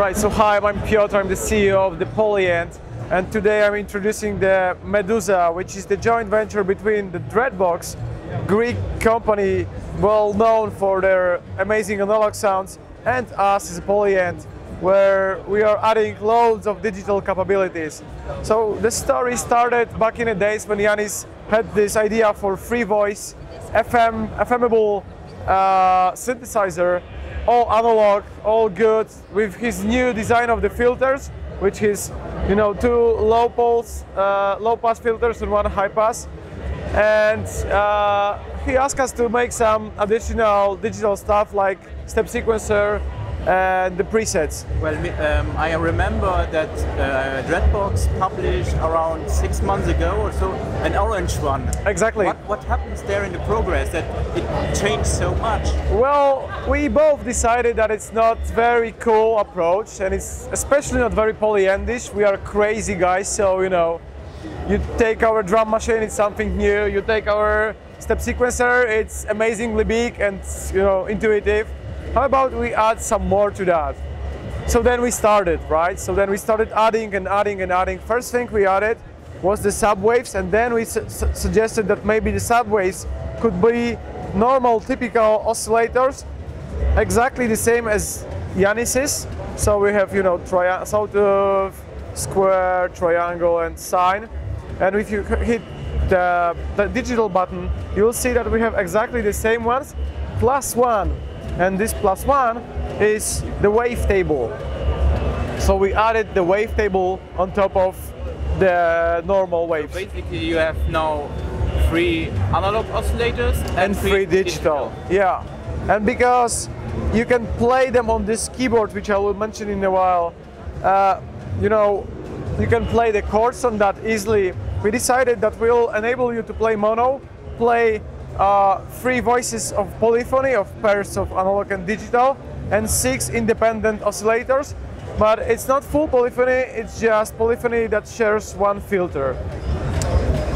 Alright, so hi, I'm Piotr, I'm the CEO of the Polyend, and today I'm introducing the Medusa, which is the joint venture between the Dreadbox, Greek company well known for their amazing analog sounds, and us as a Polyend, where we are adding loads of digital capabilities. So the story started back in the days when Yanis had this idea for free voice, FMable synthesizer, all analog, all good, with his new design of the filters, which is, you know, two low pass filters and one high pass. And he asked us to make some additional digital stuff like step sequencer and the presets. Well, I remember that Dreadbox published around 6 months ago or so an orange one. Exactly. What happens there in the progress that it changed so much? Well, we both decided that it's not very cool approach, and it's especially not very Polyendish. We are crazy guys, so you know, you take our drum machine, it's something new. You take our step sequencer, it's amazingly big and, you know, intuitive. How about we add some more to that? So then we started, right? So then we started adding and adding and adding. First thing we added was the subwaves, and then we suggested that maybe the subwaves could be normal, typical oscillators, exactly the same as Yanis's. So we have, you know, sawtooth, square, triangle, and sine. And if you hit the digital button, you will see that we have exactly the same ones, plus one. And this plus one is the wavetable. So we added the wavetable on top of the normal waves. So basically you have now 3 analog oscillators and 3 digital. Yeah, and because you can play them on this keyboard, which I will mention in a while, you know, you can play the chords on that easily. We decided that we'll enable you to play mono, play 3 voices of polyphony, of pairs of analog and digital, and 6 independent oscillators. But it's not full polyphony, it's just polyphony that shares one filter.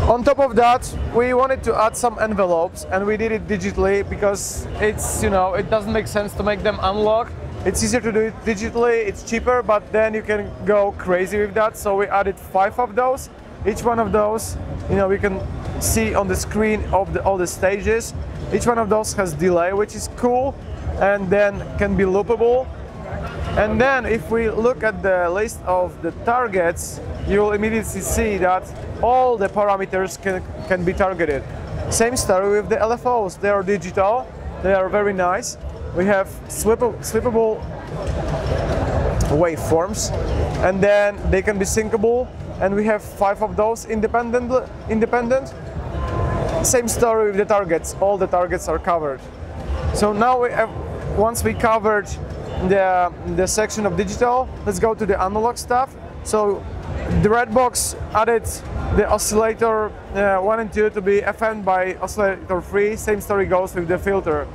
On top of that, we wanted to add some envelopes, and we did it digitally because it's, you know, it doesn't make sense to make them analog. It's easier to do it digitally, it's cheaper, but then you can go crazy with that. So we added 5 of those. Each one of those, you know, we can see on the screen of all the stages. Each one of those has delay, which is cool, and then can be loopable. And then if we look at the list of the targets, you will immediately see that all the parameters can be targeted. Same story with the LFOs. They are digital, they are very nice. We have sweepable waveforms, and then they can be syncable. And we have 5 of those independent. Same story with the targets. All the targets are covered. So now once we covered the section of digital, let's go to the analog stuff. So the Dreadbox added the oscillator 1 and 2 to be FM'd by oscillator 3. Same story goes with the filter,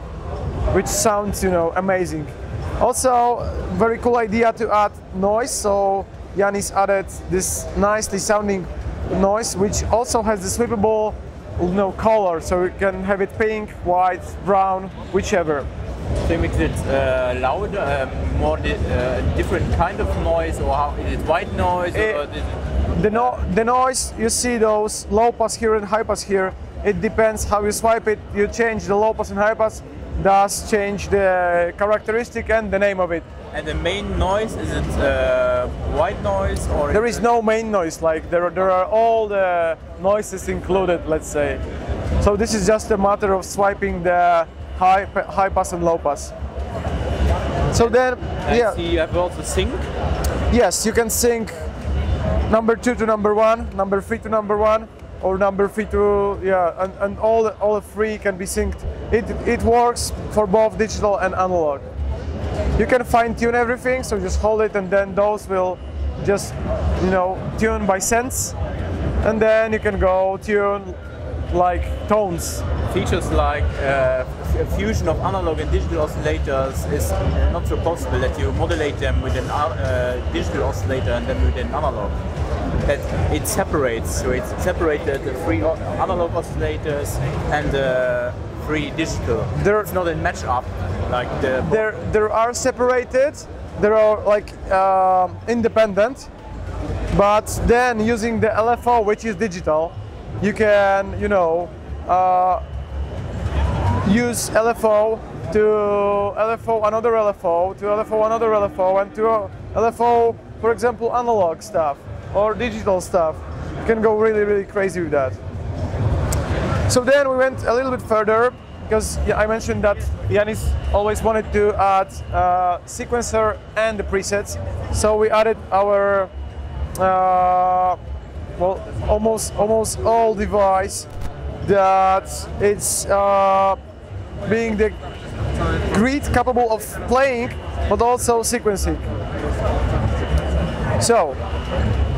which sounds, you know, amazing. Also, very cool idea to add noise. So Yanis added this nicely sounding noise, which also has the sweepable, you know, color, so you can have it pink, white, brown, whichever. So it makes it louder, more different kind of noise, or how is it white noise? Or the noise, you see those low pass here and high pass here. It depends how you swipe it. You change the low pass and high pass, does change the characteristic and the name of it. And the main noise, is it white noise, or? There is no main noise, like there are all the noises included, let's say. So this is just a matter of swiping the high pass and low pass. So then, yeah. I see you have also sync? Yes, you can sync number 2 to number 1, number 3 to number 1, or number 3 to, yeah, and all the 3 can be synced. It works for both digital and analog. You can fine tune everything, so just hold it and then those will just, you know, tune by sense. And then you can go tune like tones. Features like a fusion of analog and digital oscillators is not so possible, that you modulate them with a digital oscillator and then with an analog. That it separates, so it's separated the 3 analog oscillators and the 3 digital. It's not a match up like the. There are separated, they're like independent, but then using the LFO, which is digital, you can, you know, use LFO to LFO another LFO to LFO another LFO and to LFO, for example, analog stuff or digital stuff. You can go really crazy with that. So then we went a little bit further, because I mentioned that Yanis always wanted to add sequencer and the presets. So we added our well, almost all device that it's being the grid capable of playing, but also sequencing. So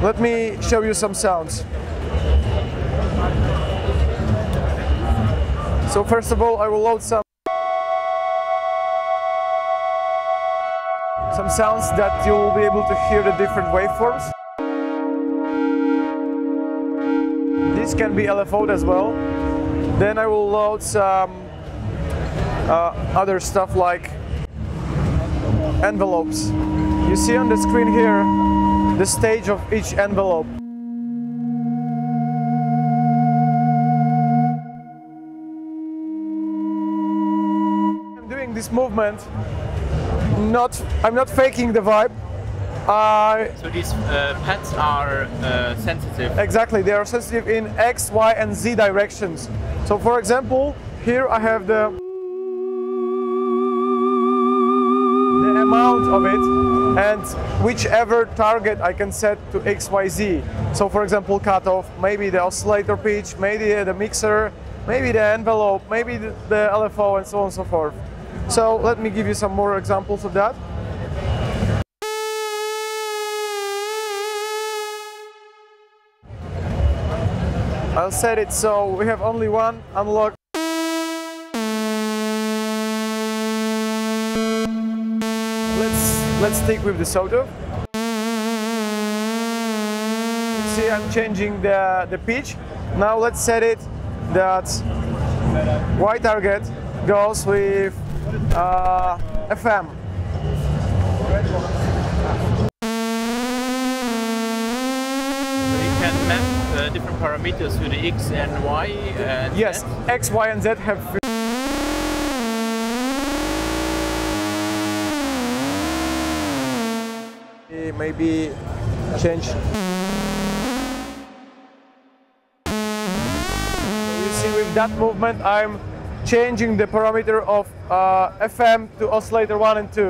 let me show you some sounds. So first of all, I will load some sounds that you will be able to hear the different waveforms. This can be LFO'd as well. Then I will load some other stuff like envelopes. You see on the screen here the stage of each envelope. I'm doing this movement, I'm not faking the vibe. So these pads are sensitive? Exactly, they are sensitive in X, Y and Z directions. So for example, here I have the amount of it, and whichever target I can set to X, Y, Z. So for example, cutoff, maybe the oscillator pitch, maybe the mixer, maybe the envelope, maybe the LFO, and so on and so forth. So let me give you some more examples of that. I'll set it so we have only one analog. Let's stick with the sawtooth. See, I'm changing the pitch. Now let's set it that Y target goes with FM. You can map different parameters to the X and Y and yes, Z? X, Y and Z have maybe change. So you see, with that movement I'm changing the parameter of FM to oscillator 1 and 2.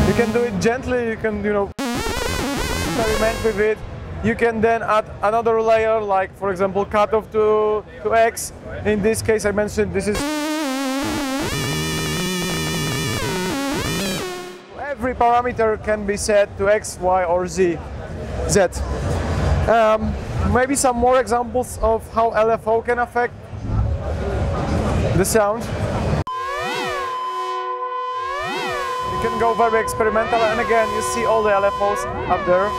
You can do it gently, you can, you know, experiment with it. You can then add another layer, like for example cutoff to X. In this case I mentioned this is every parameter can be set to X, Y or Z. Maybe some more examples of how LFO can affect the sound. You can go very experimental, and again you see all the LFOs up there.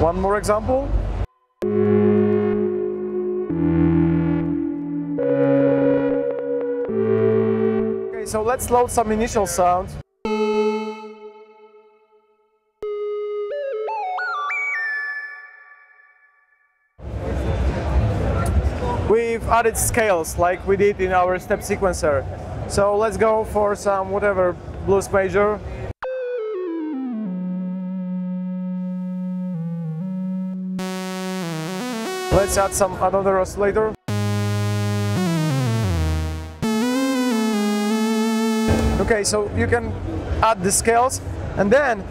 One more example. Okay, so let's load some initial sound. We've added scales like we did in our step sequencer. So let's go for some whatever blues major. Let's add some another oscillator. Okay, so you can add the scales, and then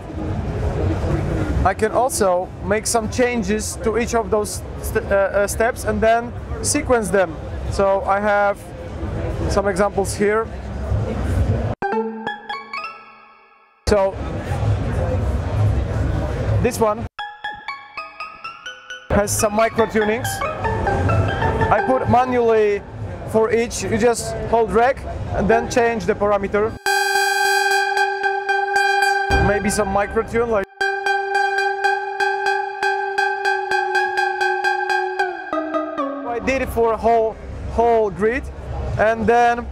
I can also make some changes to each of those steps and then sequence them. So I have some examples here. So this one has some micro tunings. I put manually for each. You just hold rec and then change the parameter. Maybe some micro tune like did it for a whole grid, and then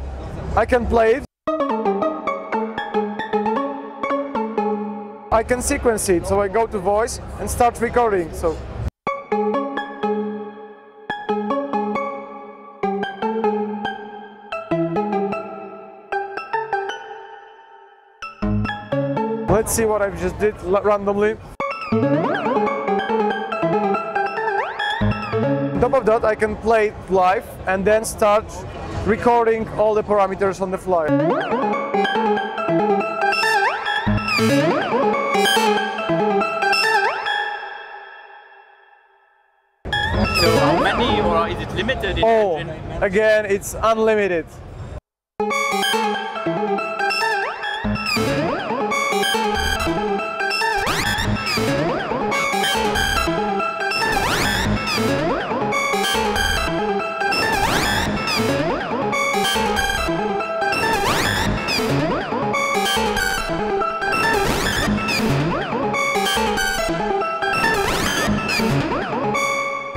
I can play it. I can sequence it, so I go to voice and start recording. So let's see what I just did randomly. On top of that, I can play it live and then start recording all the parameters on the fly. So how many, or is it limited? Oh, again, it's unlimited.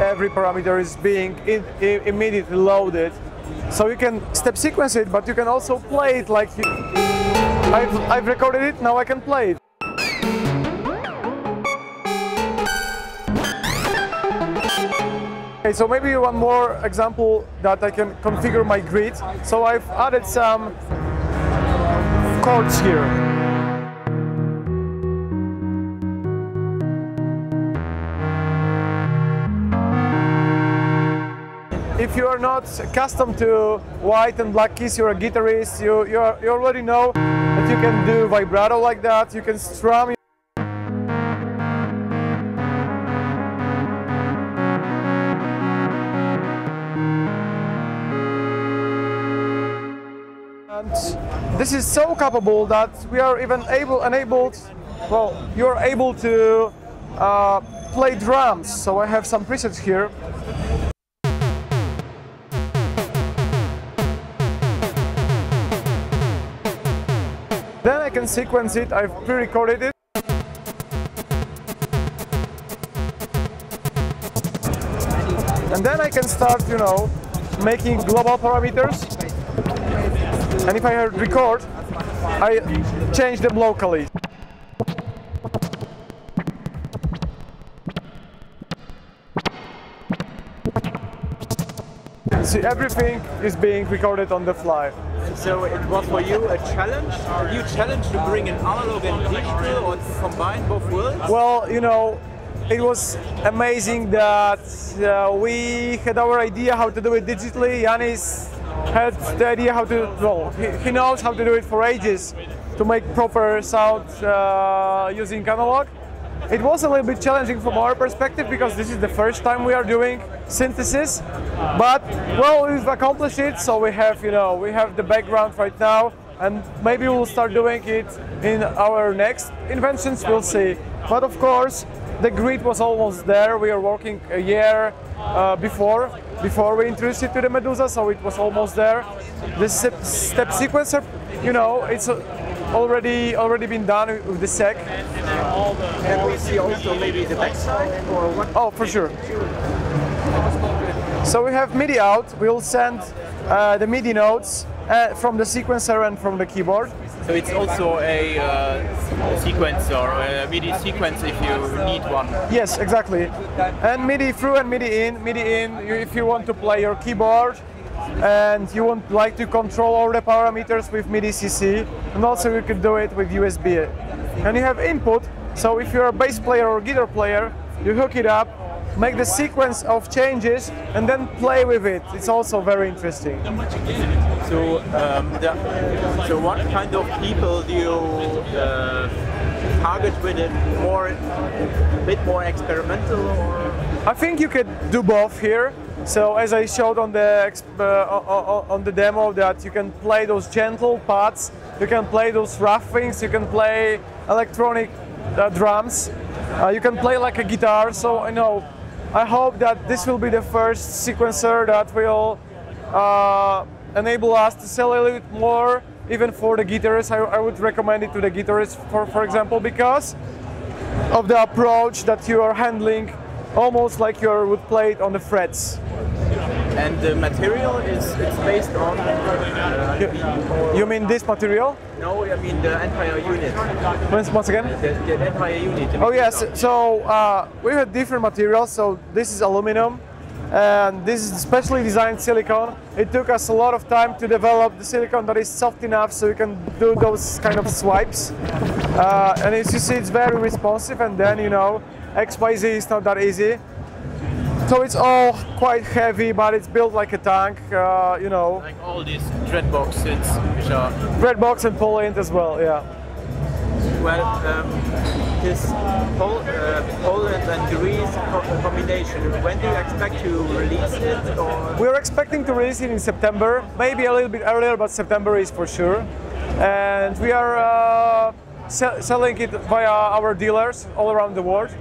Every parameter is being immediately loaded, so you can step sequence it, but you can also play it like I've recorded it, now I can play it. Okay, so maybe one more example that I can configure my grid. So I've added some chords here. If you are not accustomed to white and black keys, you're a guitarist, you already know that you can do vibrato like that, you can strum. And this is so capable that we are even enabled, well, you're able to play drums. So I have some presets here. Then I can sequence it, I've pre-recorded it. And then I can start, you know, making global parameters. And if I record, I change them locally. See, everything is being recorded on the fly. And so it was for you a challenge, a new challenge to bring an analog and digital, or to combine both worlds? Well, you know, it was amazing that we had our idea how to do it digitally. Yanis had the idea how to, well, he knows how to do it for ages, to make proper sound using analog. It was a little bit challenging from our perspective because this is the first time we are doing synthesis, but well, we've accomplished it. So we have, you know, we have the background right now, and maybe we'll start doing it in our next inventions. We'll see. But of course, the grid was almost there. We are working a year before we introduced it to the Medusa, so it was almost there. The step sequencer, you know, it's already been done with the sec. And we see also maybe the backside, or what? Oh, for sure. So we have MIDI out. We'll send the MIDI notes from the sequencer and from the keyboard. So it's also a sequencer, a MIDI sequence if you need one. Yes, exactly. And MIDI through and MIDI in. MIDI in if you want to play your keyboard and you would like to control all the parameters with MIDI CC, and also you could do it with USB. And you have input, so if you're a bass player or guitar player, you hook it up, make the sequence of changes, and then play with it. It's also very interesting. So, so what kind of people do you target with it? A bit more experimental, or? I think you could do both here. So as I showed on the demo, that you can play those gentle pads, you can play those rough things, you can play electronic drums, you can play like a guitar. So I hope that this will be the first sequencer that will enable us to sell a little bit more, even for the guitarists. I would recommend it to the guitarists, for example, because of the approach that you are handling, almost like you would play it on the frets. And the material is based on... You mean this material? No, I mean the entire unit. Once again? The entire unit. Oh yes, so we have different materials. So this is aluminum, and this is specially designed silicone. It took us a lot of time to develop the silicone that is soft enough so you can do those kind of swipes. And as you see, it's very responsive, and then, you know, XYZ is not that easy. So it's all quite heavy, but it's built like a tank, you know. Like all these Dreadbox synths, which are... Dreadbox and Polyend as well, yeah. Well, this Polyend and Greece combination, when do you expect to release it? Or? We're expecting to release it in September, maybe a little bit earlier, but September is for sure. And we are selling it via our dealers all around the world.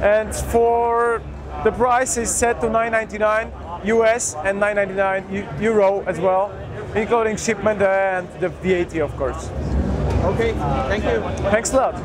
And for the price is set to $9.99 US and €9.99 Euro as well, including shipment and the VAT, of course. Okay, thank you. Thanks a lot.